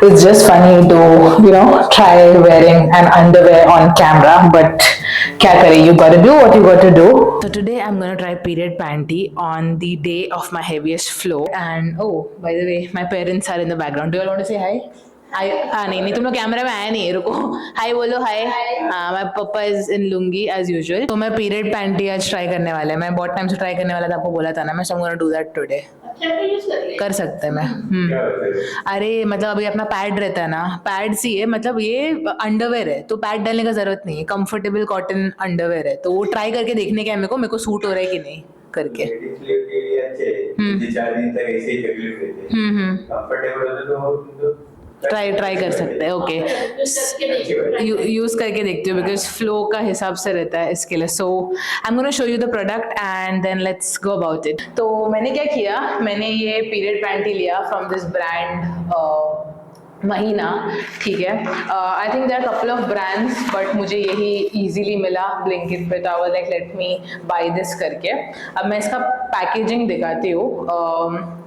It's just funny to, try wearing an underwear on camera, but kya kare, you gotta do what you gotta do. So today I'm gonna try period panty on the day of my heaviest flow. And oh, by the way, my parents are in the background. Do you all want to say hi? हाय नहीं नहीं तुम लोग camera में आया नहीं रुको हाय बोलो हाय हाँ my papa is in lungi as usual तो मैं पीरियड पैंटी आज ट्राई करने वाला है मैं बहुत टाइम से ट्राई करने वाला था आपको बोला था ना मैं so I am gonna do that today कर सकते हैं मैं अरे मतलब अभी अपना पैड रहता है ना पैड सी है मतलब ये अंडरवेयर है तो पैड डालने का जरूरत नहीं है कंफर्टेबल कॉटन अंडरवेयर है तो वो ट्राई करके देखने का है मेरे को सूट हो रहा है कि नहीं करके चार दिन तक ऐसे ही तकलीफ रहती है कंफर्टेबल होता तो ट्राई कर सकते हैं ओके यूज करके देखती हूँ बिकॉज फ्लो का हिसाब से रहता है इसके लिए so I am gonna show you the product and then let's go about it तो मैंने क्या किया मैंने ये पीरियड पैंटी लिया फ्रॉम दिस ब्रांड महीना ठीक है I think there are couple of brands but मुझे यही इजीली मिला ब्लिंकिट पे तो I was like let me buy this करके अब मैं इसका पैकेजिंग दिखाती हूँ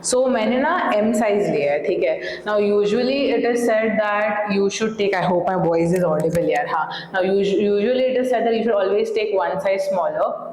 सो मैंने ना एम साइज लिया है ठीक है now usually it is said that you should take I hope my voice is audible यार हाँ now usually it is said that you should always take one size smaller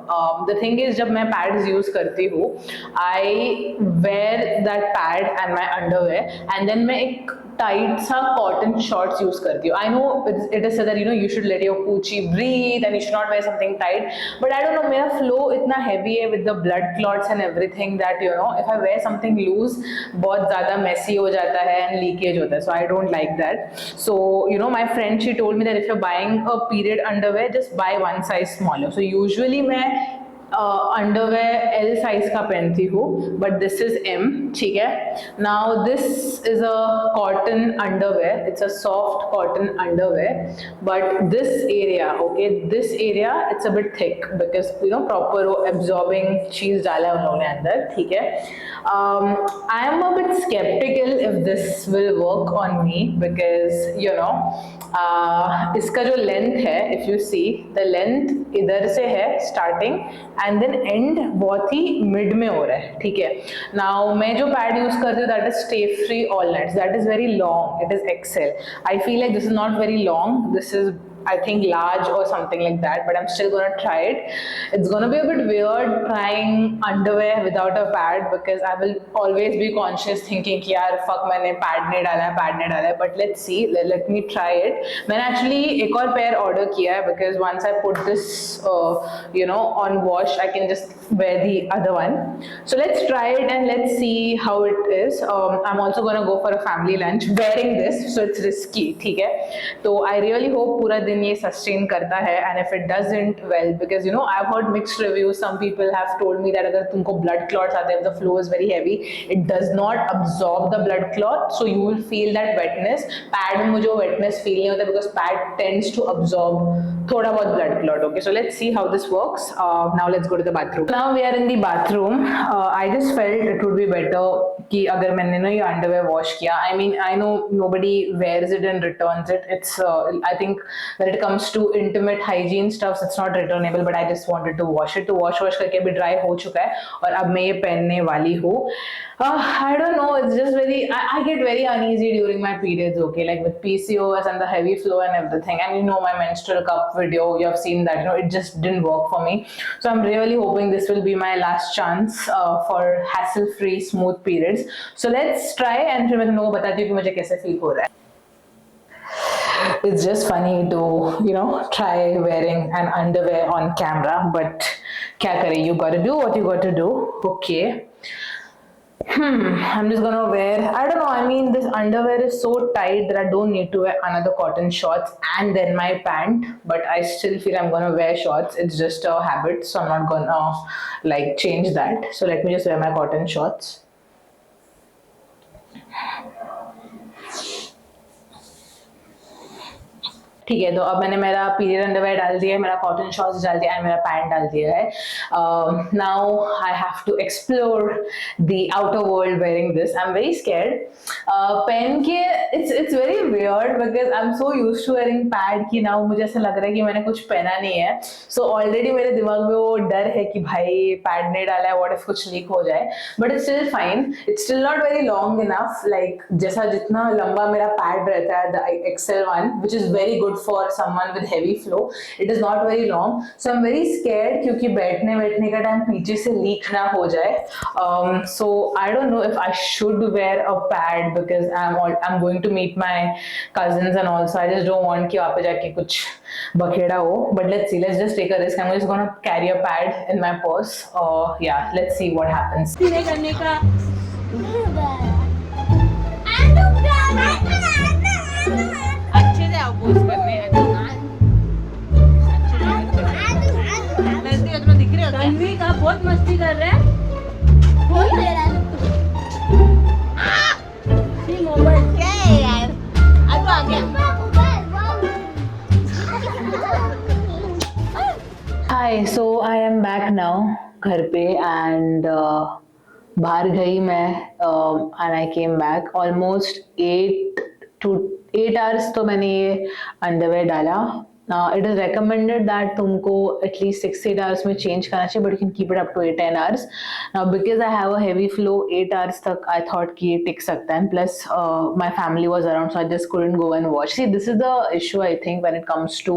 the thing is जब मैं pads use करती हूँ I wear that pad and my underwear and then मैं एक tight सा cotton shorts use करती हूँ I know it is that you should let your पूची breathe and you should not wear something tight but I don't know मेरा flow इतना heavy है with the blood clots and everything that if I wear something loose बहुत ज्यादा Messi हो जाता है and leakage होता है so I don't like that so my friend she told me that if you buying a period underwear just buy one size smaller so usually मैं underwear L size का पहनती हूँ but this is M ठीक है now this is a cotton underwear it's a soft cotton underwear but this area okay this area it's a bit thick because proper वो absorbing चीज डाला है उन लोगों ने अंदर ठीक है I am a bit sceptical if this will work on me because इसका जो लेंथ है if you see the length इधर से है स्टार्टिंग एंड देन एंड बहुत ही मिड में हो रहा है ठीक है नाउ मैं जो पैड यूज करती हूँ that is Stayfree all nights that is very long it is XL I feel like this is not very long this is I think large or something like that, but I'm still gonna try it. It's gonna be a bit weird trying underwear without a pad because I will always be conscious thinking कि यार fuck मैंने pad नहीं डाला है but let's see let me try it. मैंने actually एक और pair order किया है because once I put this on wash I can just wear the other one. So let's try it and let's see how it is. I'm also gonna go for a family lunch wearing this so it's risky ठीक है तो I really hope पूरा दिन ये sustain करता है and if it doesn't well because I have heard mixed reviews some people have told me that अगर तुमको ब्लड क्लॉट्स आते हैं the flow is very heavy it does not absorb the blood clot so you will feel that wetness pad में मुझे wetness feel नहीं होता because pad tends to absorb थोड़ा बहुत blood clot okay so let's see how this works now let's go to the bathroom now we are in the bathroom I just felt it would be better कि अगर मैंने ना ये underwear wash किया I mean I know nobody wears it and returns it it's I think when it comes to intimate hygiene stuff it's not returnable but I just wanted to wash it तो wash करके भी dry हो चुका है और अब मैं ये पहनने वाली हूँ I don't know it's just very I get very uneasy during my periods okay like with PCOS and the heavy flow and everything and my menstrual cup video you have seen that it just didn't work for me so I'm really hoping this will be my last chance for hassle free smooth periods so let's try and फिर मैं तुमको बताती हूँ कि मुझे कैसे feel हो रहा है It's just funny to try wearing an underwear on camera but kya kare you gotta do what you gotta do okay I'm just gonna wear I don't know I mean this underwear is so tight that I don't need to wear another cotton shorts and then my pant but I still feel I'm gonna wear shorts it's just a habit so I'm not gonna like change that so let me just wear my cotton shorts ठीक है तो अब मैंने मेरा period underwear डाल दिया है मेरा कॉटन शॉर्ट्स डाल दिया है मेरा पैंट डाल दिया है Now I have to explore the outer world wearing this. I'm very scared. Pen के it's very weird because I'm so used to wearing pad कि now मुझे ऐसा लग रहा है कि मैंने कुछ पहना नहीं है. So already मेरे दिमाग में वो डर है कि भाई pad नहीं डाला है, what if कुछ leak हो जाए. But it's still fine. It's still not very long enough. Like जैसा जितना लंबा मेरा pad रहता है, the XL one, which is very good for someone with heavy flow. It is not very long. So I'm very scared क्योंकि बैठने का time पीछे से लीक ना हो जाए. So I don't know if I should wear a pad because I'm going to meet my cousins and also I just don't want कि वहाँ पे जाके कुछ बखेड़ा हो. But let's see. Let's just take a risk. I'm just gonna carry a pad in my purse. Yeah. Let's see what happens. करने का अच्छे से अपोज करने दिख रहे हो. तन्वी का बहुत मस्ती कर रहे हैं. मोबाइल क्या है यार. अब आ गया. Hi, so I am back now घर पे and बाहर गई मैं and I came back almost 8 hours तो मैंने ये अंडरवेयर डाला. It is recommended that तुमको at least 6-8 hours में change करना चाहिए, but you can keep it up to 8-10 hours. Now because I have a heavy flow, 8 hours तक I thought कि ये टिक सकता है. Plus my family was around, so I just couldn't go and watch. See, this is the issue I think when it comes to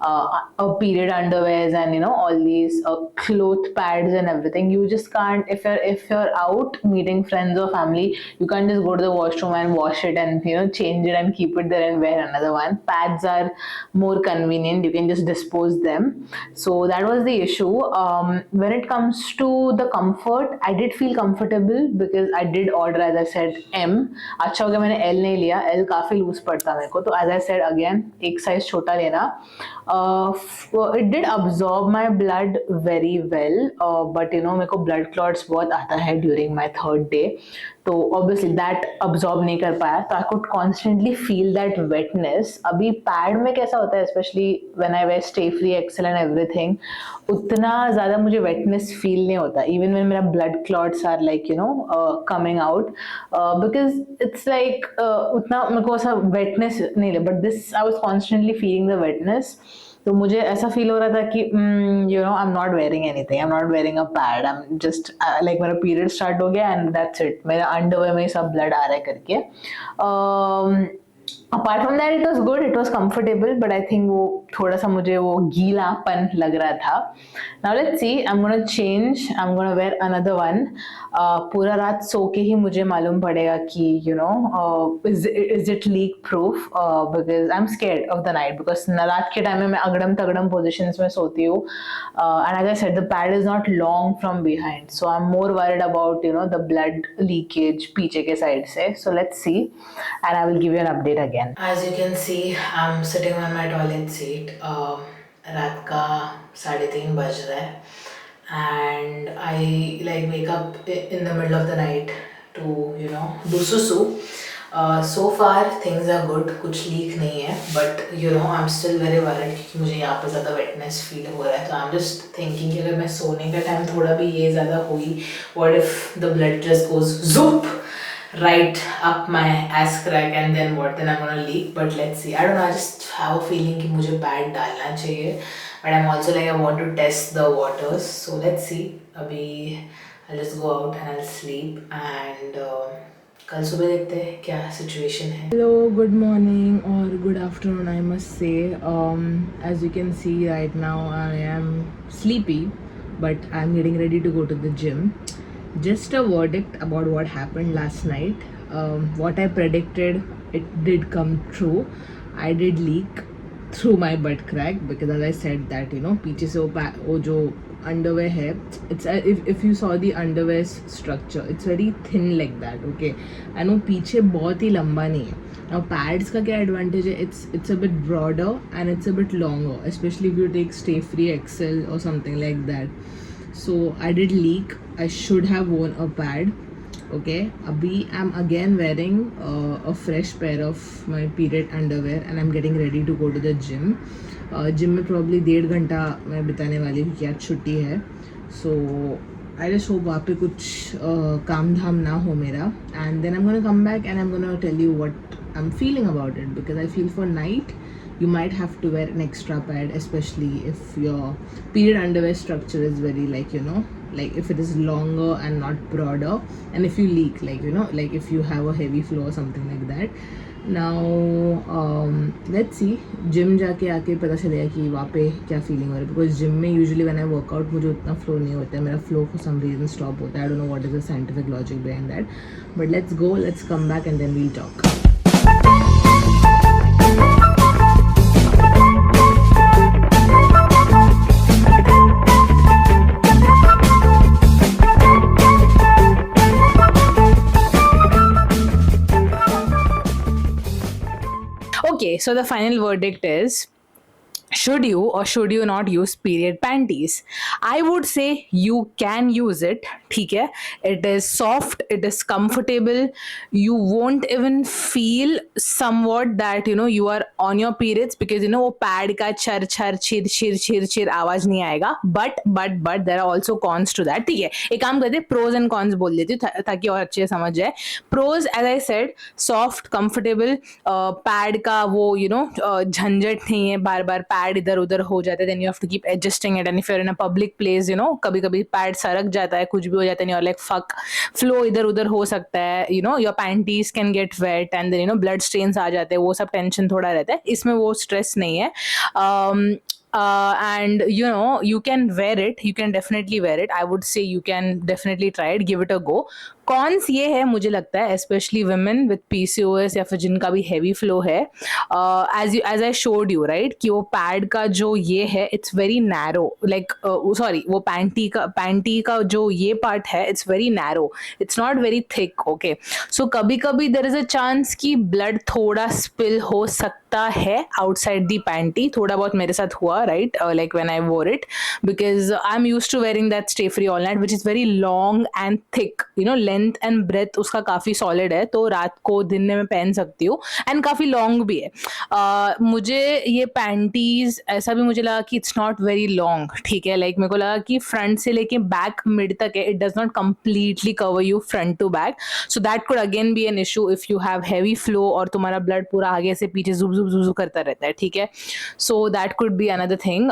a period underwears and you know all these cloth pads and everything. You just can't if you're out meeting friends or family, you can't just go to the washroom and wash it and you know change it and keep it there and wear another one. Pads are more convenient, you can just dispose them. So that was the issue. When it comes to the comfort, I did feel comfortable because I did order, as I said, M. अच्छा हो गया मैंने L नहीं लिया, L काफी loose पड़ता मेरे को. तो as I said again, एक साइज छोटा लेना. It did absorb my blood very well, but you know मेरे को blood clots बहुत आता है during my 3rd day. तो obviously that absorb नहीं कर पाया. तो I could constantly feel that wetness. अभी pad में कैसा होता है, especially when I wear Stay Free XL and everything, उतना ज़्यादा मुझे wetness feel नहीं होता. Even when मेरा blood clots are like you know coming out, because it's like उतना मेरे को ऐसा wetness नहीं लगा. But this I was constantly feeling the wetness. तो मुझे ऐसा फील हो रहा था कि you know I am not wearing anything, I am not wearing a pad, I am just like मेरा पीरियड स्टार्ट हो गया एंड दैट्स इट. मेरा अंडरवेयर में सब ब्लड आ रहा है करके. Apart from that it was good, it was comfortable, but I think वो थोड़ा सा मुझे वो गीलापन लग रहा था. Now let's see, I am gonna change, I am gonna where another one. पूरा रात सो के ही मुझे मालूम पड़ेगा कि you no is it leak proof, because I am scared of the night, because रात के टाइम में मैं अगड़म तगड़म पोजिशंस में सोती हूँ. And as I said the pad is not long from behind, so I am more worried about you know the blood leakage पीछे के side से. So let's see and I will give you an update again. As you can see, I'm sitting on my toilet seat. रात का 3:30 बज रहा है and I like wake up in the middle of the night to you know do susu. So far things are good, कुछ leak नहीं है, but you know I'm still very worried क्योंकि मुझे यहाँ पे ज़्यादा wetness feel हो रहा है. तो I'm just thinking कि अगर मैं सोने का टाइम थोड़ा भी ये ज़्यादा हुई, what if the blood just goes zoop right up my ass crack and then what, then I'm gonna leak. But let's see, I don't know, I just have a feeling कि मुझे pad डालना चाहिए, but I'm also like I want to test the waters. So let's see. अभी I'll just go out and I'll sleep and कल सुबह देखते हैं क्या situation है. Hello, good morning or good afternoon I must say. As you can see right now I am sleepy, but I'm getting ready to go to the gym. Just a verdict about what happened last night. What I predicted, it did come true. I did leak through my butt crack because as I said that you know पीछे से वो जो underwear है, it's if you saw the underwear structure, it's very thin like that, okay, and वो पीछे बहुत ही लंबा नहीं है. Now pads का क्या advantage है, it's a bit broader and it's a bit longer, especially if you take Stay Free XL or something like that. So I did leak. I should have worn a pad. Okay, abhi I'm again wearing a fresh pair of my period underwear and I'm getting ready to go to the gym. Gym में probably 1.5 घंटा मैं बिताने वाली हूँ क्योंकि आज छुट्टी है. So I just hope वहाँ पे कुछ काम धाम ना हो मेरा, and then I'm gonna come back and I'm gonna tell you what I'm feeling about it, because I feel for night you might have to wear an extra pad, especially if your period underwear structure is very, like, you know, like if it is longer and not broader, and if you leak, like, you know, like if you have a heavy flow or something like that. Now let's see, gym जाके आके पता चलेगा कि वहाँ पे क्या feeling हो रही है, बिकॉज जिम में यूजुअली व्हेन आई वर्कआउट मुझे उतना फ्लो नहीं होता है, मेरा flow for some reason stop होता है. I don't know what is the scientific logic behind that, but let's go, let's come back and then we'll talk. Okay, so the final verdict is, should you or should you not use period panties? I would say you can use it. ठीक है, it is soft, it is comfortable, you won't even feel somewhat that you know you are on your periods, because you know वो pad का छर छर छिर छिर छिर छिर आवाज नहीं आएगा. but there are also cons to that. ठीक है, एक काम करते, pros and cons बोल देती हूँ ताकि और अच्छे से समझ जाए. pros, as I said, soft, comfortable, pad का वो you know झंझट नहीं है, बार बार पैड इधर उधर हो जाता है, then you have to keep adjusting it, and if you are in a public place, you know कभी कभी पैड सरक जाता है, कुछ भी हो जाता है, और लाइक फक, फ्लो इधर उधर हो सकता है, you know your panties can get wet and then you know blood stains आ जाते हैं, वो सब टेंशन थोड़ा रहता है. इसमें वो स्ट्रेस नहीं है. And you know you can wear it, you can definitely wear it. I would say you can definitely try it, give it a go. Cons ये है मुझे लगता है, स्पेशली वुमेन विद PCOS या फिर जिनका भी हैवी फ्लो है, as I showed you right, कि वो पैड का जो ये है it's very narrow, like sorry वो पैंटी का जो ये पार्ट है it's very narrow, it's not very thick. Okay, so कभी कभी देयर इज अ चांस कि ब्लड थोड़ा स्पिल हो सकता है आउटसाइड दी पैंटी. थोड़ा बहुत मेरे साथ हुआ, right, like when I wore it, because I am used to wearing that Stayfree all night, which is very long and thick, you know length and breadth उसका काफी solid है, तो रात को दिन में मैं पहन सकती हूँ, एंड काफी लॉन्ग भी है. मुझे ये पैंटीज ऐसा भी मुझे लगा कि इट्स नॉट वेरी लॉन्ग. ठीक है, लाइक मेरे को लगा कि फ्रंट से लेके बैक मिड तक है, it does not completely cover you front to back, so that could again be an issue if you have heavy flow और तुम्हारा ब्लड पूरा आगे से पीछे जुब जुब जुब करता रहता है. ठीक है, so that could be another thing.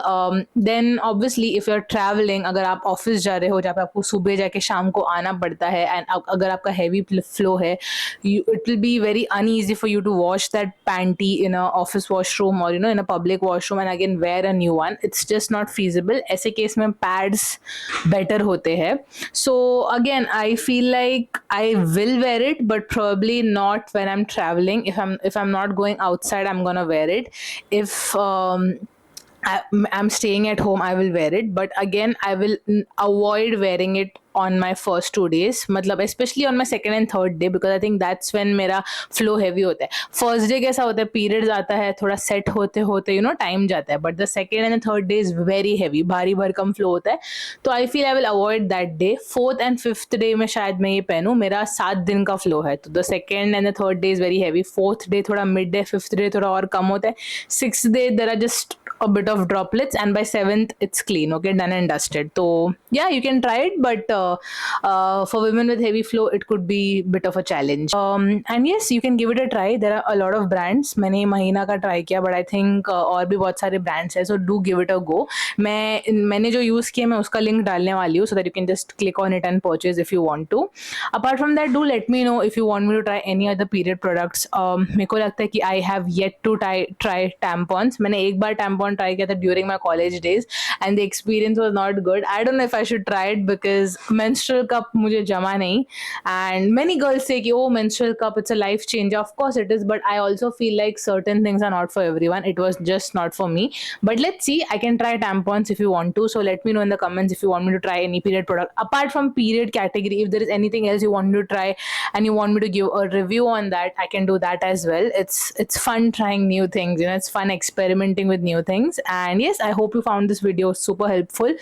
Then obviously if you are travelling, अगर आप ऑफिस जा रहे हो जहाँ पे आपको सुबह जाके शाम को आना पड़ता है, एंड अगर आपका हैवी फ्लो है, it will be very uneasy for you to wash that panty in a office washroom और you know in a public washroom and again wear a new one. It's just not feasible. ऐसे case में pads better होते हैं. So again I feel like I will wear it, but probably not when I'm traveling. If I'm not going outside, I'm gonna wear it. If I'm staying at home, I will wear it, but again I will avoid wearing it on my first 2 days, मतलब especially on my second and third day, because I think that's when मेरा flow heavy होता है. First day कैसा होता है, periods आता है, थोड़ा set होते होते you know time जाता है, but the second and the third day is very heavy, भारी भरकम flow होता है, तो I feel I will avoid that day. Fourth and fifth day में शायद मैं ये पहनूँ, मेरा 7 दिन का flow है, तो the second and the third day is very heavy, fourth day थोड़ा mid day, fifth day थोड़ा और कम होता है, sixth day there are just a bit of droplets, and by 7th it's clean, okay, done and dusted. So yeah, you can try it, but for women with heavy flow it could be a bit of a challenge. And yes, you can give it a try. There are a lot of brands. मैंने महीना का try किया, but I think और भी बहुत सारे brands हैं, so do give it a go. मैंने जो यूज़ किया मैं उसका लिंक डालने वाली हूँ, so that you can just click on it and purchase if you want to. Apart from that, do let me know if you want me to try any other period products. मेरे को लगता है कि I have yet to try tampons. मैंने एक बार tampon try किया था during my college days and the experience was not good. I don't know if I should try it because menstrual cup मुझे जमा नहीं, and many girls say कि oh menstrual cup it's a life changer. Of course it is, but I also feel like certain things are not for everyone. It was just not for me, but let's see. I can try tampons if you want to, so let me know in the comments if you want me to try any period product apart from period category. If there is anything else you want me to try and you want me to give a review on that, I can do that as well. It's fun trying new things, you know, it's fun experimenting with new things. And yes, I hope you found this video super helpful.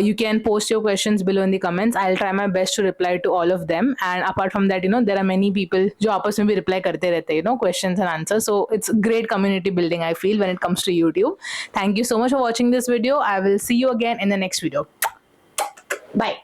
You can post your questions below in the comments. I'll try my best to reply to all of them. And apart from that, you know, there are many people जो आपस में भी reply करते रहते हैं, you know, questions and answers. So it's great community building, I feel, when it comes to YouTube. Thank you so much for watching this video. I will see you again in the next video. Bye